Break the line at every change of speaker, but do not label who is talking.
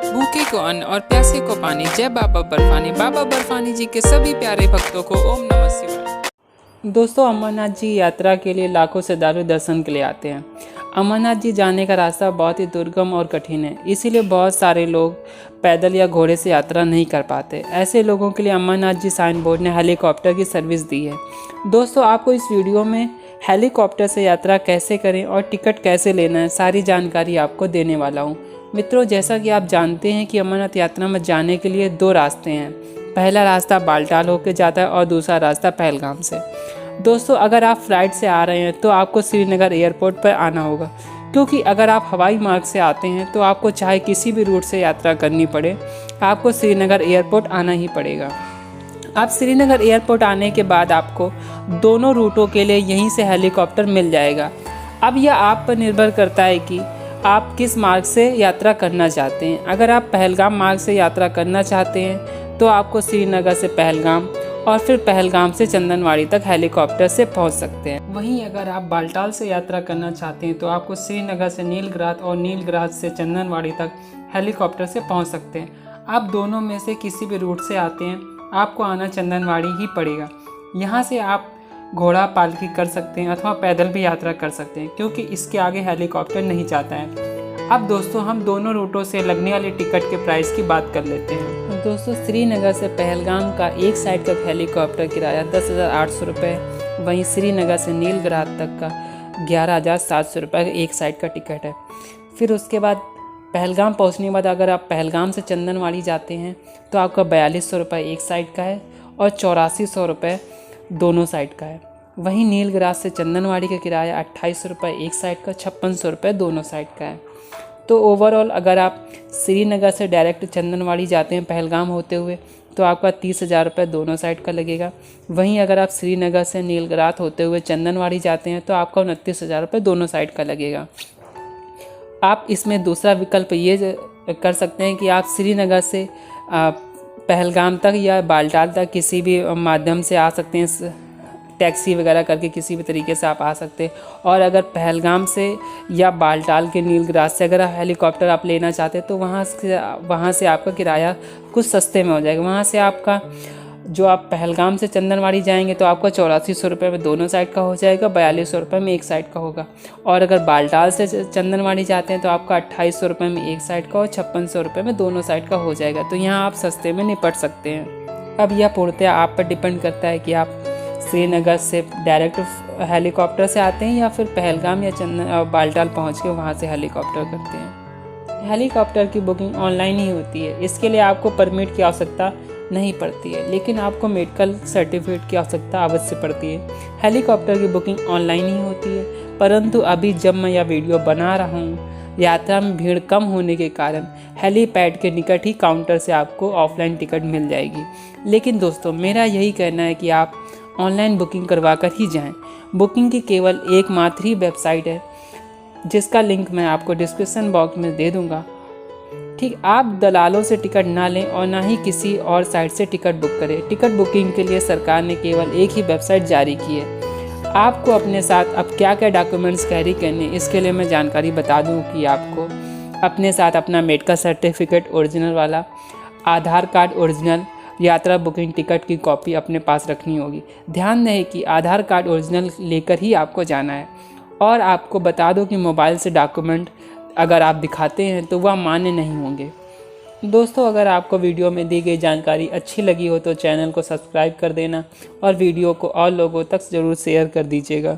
भूखे को अन्न और प्यासे को पानी। जय बाबा बर्फानी। बाबा बर्फानी जी के सभी प्यारे भक्तों को ओम नमः शिवाय। दोस्तों, अमरनाथ जी यात्रा के लिए लाखों श्रद्धालु दर्शन के लिए आते हैं। अमरनाथ जी जाने का रास्ता बहुत ही दुर्गम और कठिन है, इसीलिए बहुत सारे लोग पैदल या घोड़े से यात्रा नहीं कर पाते। ऐसे लोगों के लिए अमरनाथ जी साइन बोर्ड ने हेलीकॉप्टर की सर्विस दी है। दोस्तों, आपको इस वीडियो में हेलीकॉप्टर से यात्रा कैसे करें और टिकट कैसे लेना है, सारी जानकारी आपको देने वाला हूँ। मित्रों, जैसा कि आप जानते हैं कि अमरनाथ यात्रा में जाने के लिए 2 रास्ते हैं। पहला रास्ता बालटाल होकर जाता है और दूसरा रास्ता पहलगाम से। दोस्तों, अगर आप फ्लाइट से आ रहे हैं तो आपको श्रीनगर एयरपोर्ट पर आना होगा, क्योंकि अगर आप हवाई मार्ग से आते हैं तो आपको चाहे किसी भी रूट से यात्रा करनी पड़े, आपको श्रीनगर एयरपोर्ट आना ही पड़ेगा। आप श्रीनगर एयरपोर्ट आने के बाद आपको दोनों रूटों के लिए यहीं से हेलीकॉप्टर मिल जाएगा। अब यह आप पर निर्भर करता है कि आप किस मार्ग से यात्रा करना चाहते हैं। अगर आप पहलगाम मार्ग से यात्रा करना चाहते हैं तो आपको श्रीनगर से पहलगाम और फिर पहलगाम से चंदनवाड़ी तक हेलीकॉप्टर से पहुंच सकते हैं। वहीं अगर आप बालटाल से यात्रा करना चाहते हैं तो आपको श्रीनगर से नीलग्रात और नीलग्रात से चंदनवाड़ी तक हेलीकॉप्टर से पहुंच सकते हैं। आप दोनों में से किसी भी रूट से आते हैं, आपको आना चंदनवाड़ी ही पड़ेगा। यहाँ से आप घोड़ा पालकी कर सकते हैं अथवा पैदल भी यात्रा कर सकते हैं, क्योंकि इसके आगे हेलीकॉप्टर नहीं जाता है। अब दोस्तों, हम दोनों रूटों से लगने वाले टिकट के प्राइस की बात कर लेते हैं। दोस्तों, श्रीनगर से पहलगाम का एक साइड का हेलीकॉप्टर किराया 10,800 रुपये, वहीं श्रीनगर से नीलग्रात तक का 11,700 रुपये एक साइड का टिकट है। फिर उसके बाद पहलगाम पहुंचने के बाद अगर आप पहलगाम से चंदनवाड़ी जाते हैं तो आपका 4,200 रुपये एक साइड का है और 8,400 रुपये दोनों साइड का है। वहीं नीलग्रात से चंदनवाड़ी का किराया 2,800 रुपये एक साइड का, 5,600 रुपये दोनों साइड का है। तो ओवरऑल अगर आप श्रीनगर से डायरेक्ट चंदनवाड़ी जाते हैं पहलगाम होते हुए तो आपका 30,000 रुपये दोनों साइड का लगेगा। वहीं अगर आप श्रीनगर से नीलग्रात होते हुए चंदनवाड़ी जाते हैं तो आपका 29,000 रुपये दोनों साइड का लगेगा। आप इसमें दूसरा विकल्प ये कर सकते हैं कि आप श्रीनगर से पहलगाम तक या बालटाल तक किसी भी माध्यम से आ सकते हैं, टैक्सी वगैरह करके किसी भी तरीके से आप आ सकते हैं। और अगर पहलगाम से या बालटाल के नीलग्रास से अगर हेलीकॉप्टर आप लेना चाहते हैं तो वहाँ से आपका किराया कुछ सस्ते में हो जाएगा। वहाँ से आपका जो आप पहलगाम से चंदनवाड़ी जाएंगे तो आपका 8,400 रुपये में दोनों साइड का हो जाएगा, 4,200 रुपये में एक साइड का होगा। और अगर बालटाल से चंदनवाड़ी जाते हैं तो आपका 2,800 रुपये में एक साइड का और 5,600 रुपये में दोनों साइड का हो जाएगा। तो यहाँ आप सस्ते में निपट सकते हैं। अब यह पूर्णतः आप पर डिपेंड करता है कि आप श्रीनगर से डायरेक्ट हेलीकॉप्टर से आते हैं या फिर पहलगाम या बालटाल पहुँच के वहाँ से हेलीकॉप्टर करते हैं। हेलीकॉप्टर की बुकिंग ऑनलाइन ही होती है, इसके लिए आपको परमिट की आवश्यकता नहीं पड़ती है, लेकिन आपको मेडिकल सर्टिफिकेट की आवश्यकता अवश्य पड़ती है। हेलीकॉप्टर की बुकिंग ऑनलाइन ही होती है, परंतु अभी जब मैं यह वीडियो बना रहा हूँ, यात्रा में भीड़ कम होने के कारण हेलीपैड के निकट ही काउंटर से आपको ऑफलाइन टिकट मिल जाएगी। लेकिन दोस्तों, मेरा यही कहना है कि आप ऑनलाइन बुकिंग करवा कर ही जाएँ। बुकिंग की केवल एकमात्र ही वेबसाइट है, जिसका लिंक मैं आपको डिस्क्रिप्शन बॉक्स में दे दूँगा। ठीक, आप दलालों से टिकट ना लें और ना ही किसी और साइट से टिकट बुक करें। टिकट बुकिंग के लिए सरकार ने केवल एक ही वेबसाइट जारी की है। आपको अपने साथ अब क्या क्या डॉक्यूमेंट्स कैरी करने, इसके लिए मैं जानकारी बता दूं कि आपको अपने साथ अपना मेडिकल सर्टिफिकेट ओरिजिनल वाला, आधार कार्ड ओरिजिनल, यात्रा बुकिंग टिकट की कॉपी अपने पास रखनी होगी। ध्यान रहे कि आधार कार्ड ओरिजिनल लेकर ही आपको जाना है। और आपको बता दो कि मोबाइल से डॉक्यूमेंट अगर आप दिखाते हैं तो वह मान्य नहीं होंगे। दोस्तों, अगर आपको वीडियो में दी गई जानकारी अच्छी लगी हो तो चैनल को सब्सक्राइब कर देना और वीडियो को और लोगों तक ज़रूर शेयर कर दीजिएगा।